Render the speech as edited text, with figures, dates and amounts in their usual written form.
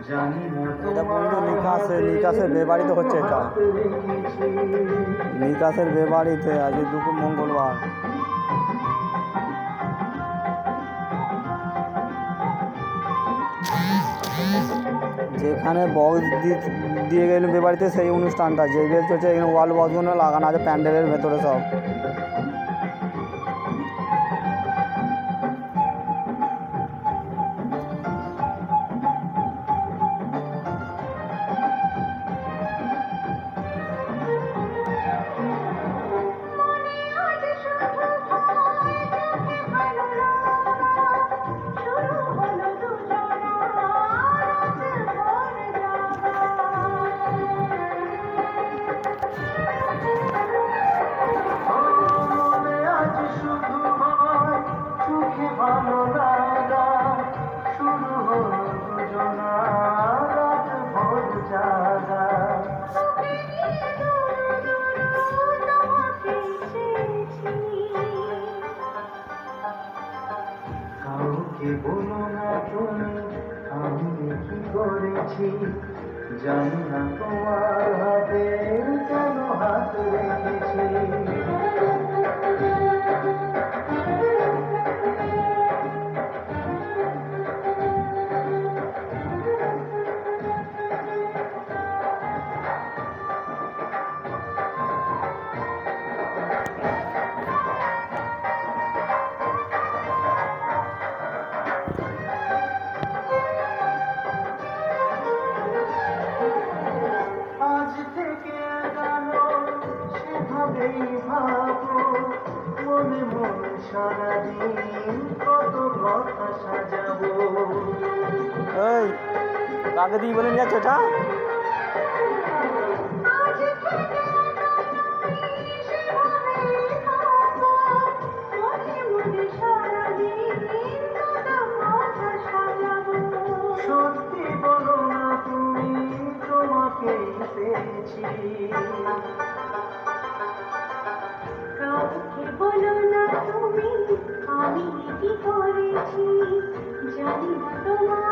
এটা বন্ধু নিকাশের বিয়ে বাড়িতে হচ্ছে। এটা নিকাশের বিয়ে বাড়িতে আজ দুপুর মঙ্গলবার। যেখানে বক্স দিয়ে গেল বিয়ে বাড়িতে সেই অনুষ্ঠানটা যে বেশ চলছে এখানে ওয়াল বক্সগুলো লাগানো আছে প্যান্ডেলের ভেতরে সব। কাউকে বলো না তুমি আমি কি করেছি, জানি না তোমার হাতে কেন হাত রেখেছি। আজ থেকে জানো সেভাবেই ভাবো, মনে মন সারাদিন কত কথা সাজাবো। এই কাকে দিয়ে বলে নিয়ে যাচ্ছে এটা? সত্যি বলো না তুমি তোমাকেই পেয়েছি। কাউকে বলো না তুমি আমি কি করেছি, জানি না তোমার